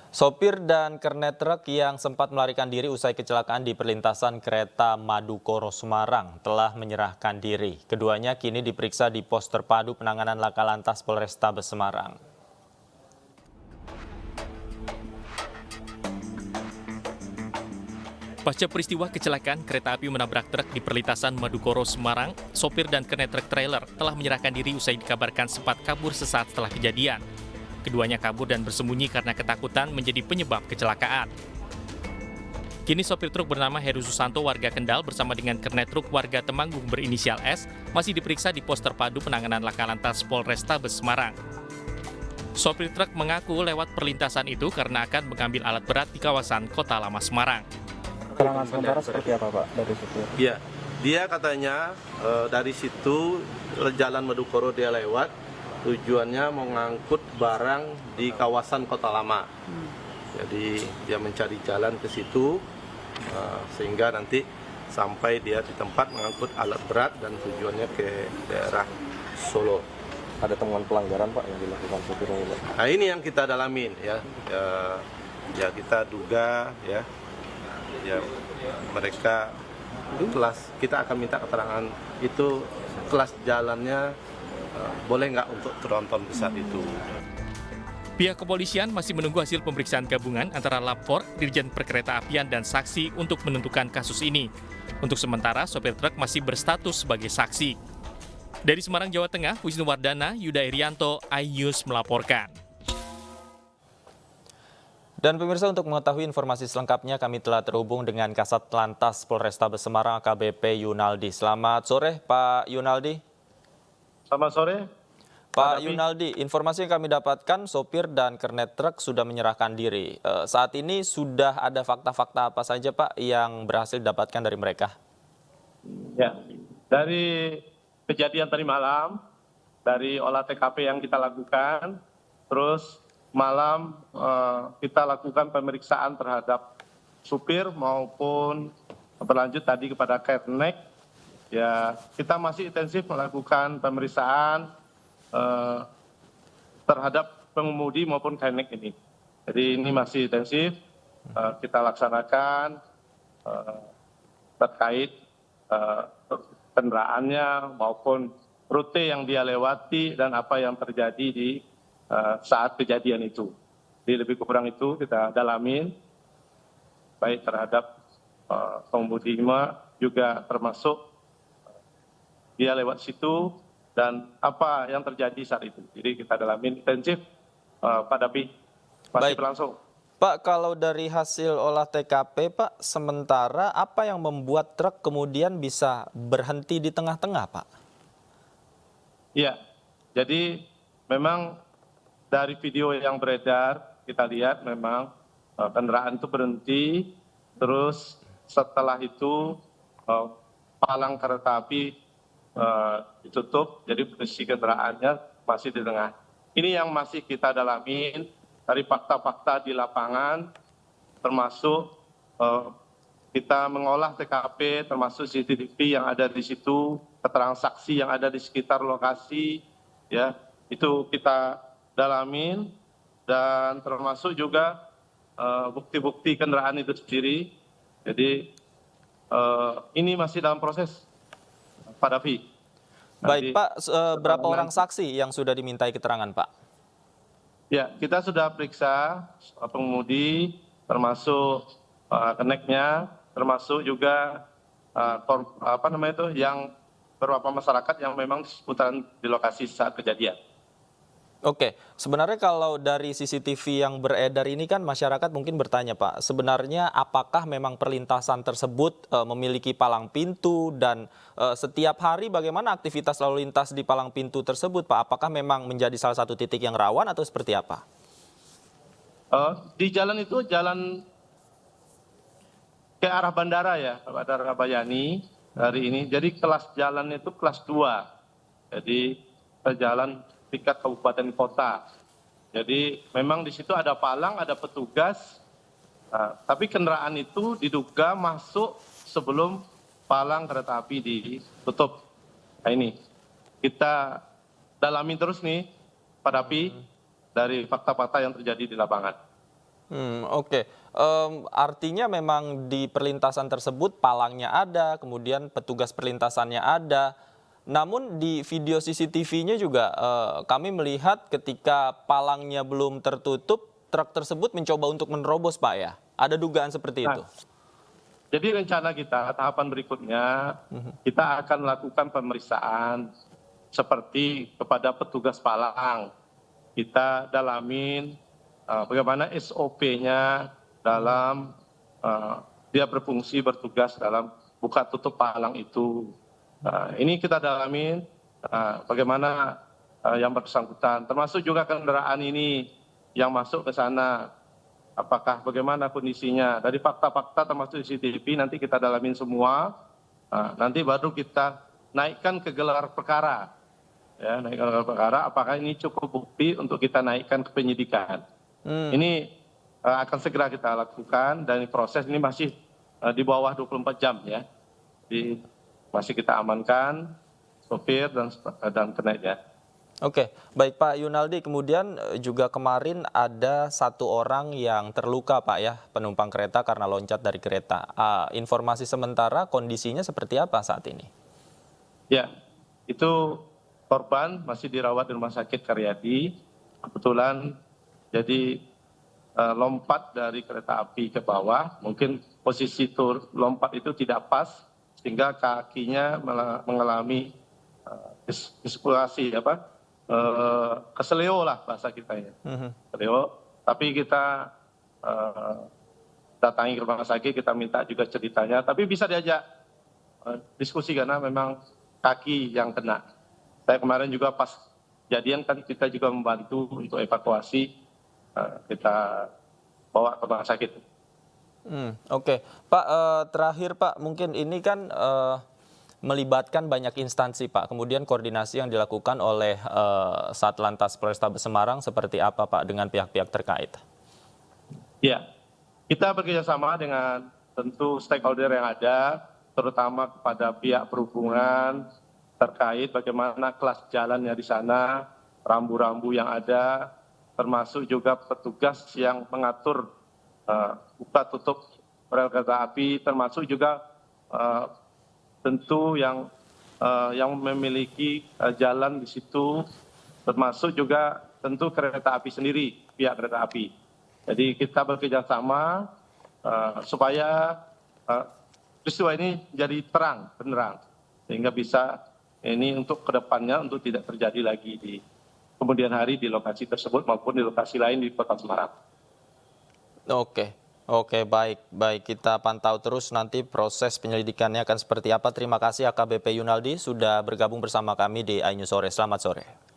Sopir dan kernet truk yang sempat melarikan diri usai kecelakaan di perlintasan kereta Madukoro Semarang telah menyerahkan diri. Keduanya kini diperiksa di pos terpadu penanganan laka lantas Polrestabes Semarang. Pasca peristiwa kecelakaan kereta api menabrak truk di perlintasan Madukoro Semarang, sopir dan kernet truk trailer telah menyerahkan diri usai dikabarkan sempat kabur sesaat setelah kejadian. Keduanya kabur dan bersembunyi karena ketakutan menjadi penyebab kecelakaan. Kini sopir truk bernama Heru Susanto warga Kendal bersama dengan kernet truk warga Temanggung berinisial S masih diperiksa di pos terpadu penanganan laka lantas Polrestabes Semarang. Sopir truk mengaku lewat perlintasan itu karena akan mengambil alat berat di kawasan Kota Lama Semarang. Keterangan sementara seperti apa Pak dari situ? Iya, dia katanya dari situ jalan Madukoro dia lewat, tujuannya mengangkut barang di kawasan Kota Lama. Jadi dia mencari jalan ke situ sehingga nanti sampai dia di tempat mengangkut alat berat dan tujuannya ke daerah Solo. Ada temuan pelanggaran Pak yang dilakukan sopirnya Pak? Nah ini yang kita dalamin ya, ya kita duga ya mereka kelas kita akan minta keterangan itu kelas jalannya boleh nggak untuk tronton besar itu. Pihak kepolisian masih menunggu hasil pemeriksaan gabungan antara lapor, Dirjen Perkeretaapian dan saksi untuk menentukan kasus ini. Untuk sementara, sopir truk masih berstatus sebagai saksi. Dari Semarang, Jawa Tengah, Wisnu Wardana, Yuda Irianto, iNews melaporkan. Dan pemirsa, untuk mengetahui informasi selengkapnya kami telah terhubung dengan Kasat Lantas Polrestabes Semarang AKBP Yunaldi. Selamat sore Pak Yunaldi. Selamat sore. Pak Yunaldi, informasi yang kami dapatkan sopir dan kernet truk sudah menyerahkan diri. Saat ini sudah ada fakta-fakta apa saja Pak yang berhasil didapatkan dari mereka? Ya, dari kejadian tadi malam, dari olah TKP yang kita lakukan, terus malam kita lakukan pemeriksaan terhadap supir maupun berlanjut tadi kepada kernet. Ya, kita masih intensif melakukan pemeriksaan terhadap pengemudi maupun kernet ini. Jadi ini masih intensif kita laksanakan terkait kendaraannya maupun rute yang dia lewati dan apa yang terjadi di saat kejadian itu. Jadi lebih kurang itu kita dalamin, baik terhadap pengemudi juga termasuk dia lewat situ dan apa yang terjadi saat itu. Jadi kita dalamin intensif, Pak Dapi, masih berlangsung. Pak, kalau dari hasil olah TKP, Pak, sementara apa yang membuat truk kemudian bisa berhenti di tengah-tengah, Pak? Iya, jadi memang dari video yang beredar, kita lihat memang kendaraan itu berhenti, terus setelah itu palang kereta api ditutup, jadi posisi kendaraannya masih di tengah. Ini yang masih kita dalamin dari fakta-fakta di lapangan, termasuk kita mengolah TKP, termasuk CCTV yang ada di situ, keterangan saksi yang ada di sekitar lokasi, ya itu kita dalamin, dan termasuk juga bukti-bukti kendaraan itu sendiri. Jadi ini masih dalam proses, Pak Davi. Baik Pak, berapa orang saksi yang sudah dimintai keterangan Pak? Ya, kita sudah periksa pengemudi, termasuk keneknya, termasuk juga yang beberapa masyarakat yang memang seputaran di lokasi saat kejadian. Oke, sebenarnya kalau dari CCTV yang beredar ini kan masyarakat mungkin bertanya Pak, sebenarnya apakah memang perlintasan tersebut memiliki palang pintu dan setiap hari bagaimana aktivitas lalu lintas di palang pintu tersebut Pak? Apakah memang menjadi salah satu titik yang rawan atau seperti apa? Di jalan itu jalan ke arah bandara ya, Bandara Bayani hari ini. Jadi kelas jalan itu kelas 2. Jadi jalan tingkat kabupaten kota. Jadi memang di situ ada palang, ada petugas, tapi kendaraan itu diduga masuk sebelum palang kereta api ditutup. Nah ini kita dalami terus nih, Pak Dapi, dari fakta-fakta yang terjadi di lapangan. Oke. Artinya memang di perlintasan tersebut palangnya ada, kemudian petugas perlintasannya ada. Namun di video CCTV-nya juga kami melihat ketika palangnya belum tertutup, truk tersebut mencoba untuk menerobos, Pak ya. Ada dugaan seperti itu. Jadi rencana kita tahapan berikutnya kita akan lakukan pemeriksaan seperti kepada petugas palang. Kita dalamin bagaimana SOP-nya dalam dia berfungsi bertugas dalam buka tutup palang itu. Ini kita dalamin bagaimana yang bersangkutan, termasuk juga kendaraan ini yang masuk ke sana. Apakah bagaimana kondisinya? Dari fakta-fakta termasuk CCTV nanti kita dalamin semua. Nanti baru kita naikkan ke gelar perkara. Ya, naikkan ke gelar perkara. Apakah ini cukup bukti untuk kita naikkan ke penyidikan? Ini akan segera kita lakukan dan proses ini masih di bawah 24 jam ya. Masih kita amankan sopir dan kenaiknya. Oke, baik Pak Yunaldi. Kemudian juga kemarin ada satu orang yang terluka, Pak ya, penumpang kereta karena loncat dari kereta. Informasi sementara kondisinya seperti apa saat ini? Ya, itu korban masih dirawat di Rumah Sakit Karyadi. Kebetulan jadi lompat dari kereta api ke bawah, mungkin posisi lompat itu tidak pas sehingga kakinya mengalami dislokasi keseleo lah bahasa kita ya. Keseleo. Tapi kita datangi ke rumah sakit, kita minta juga ceritanya, tapi bisa diajak diskusi karena memang kaki yang kena. Saya kemarin juga pas kejadian kan kita juga membantu untuk evakuasi, kita bawa ke rumah sakit. Oke. Pak, terakhir Pak, mungkin ini kan melibatkan banyak instansi Pak. Kemudian koordinasi yang dilakukan oleh Satlantas Polrestabes Semarang seperti apa Pak dengan pihak-pihak terkait? Ya, kita bekerjasama dengan tentu stakeholder yang ada, terutama kepada pihak perhubungan terkait bagaimana kelas jalannya di sana, rambu-rambu yang ada, termasuk juga petugas yang mengatur buka tutup rel kereta api, termasuk juga tentu yang memiliki jalan di situ, termasuk juga tentu kereta api sendiri, pihak kereta api. Jadi kita bekerja sama supaya peristiwa ini jadi terang, benerang, sehingga bisa ini untuk kedepannya untuk tidak terjadi lagi di kemudian hari di lokasi tersebut maupun di lokasi lain di Kota Semarang. Oke, baik. Kita pantau terus nanti proses penyelidikannya akan seperti apa. Terima kasih AKBP Yunaldi sudah bergabung bersama kami di iNews Sore. Selamat sore.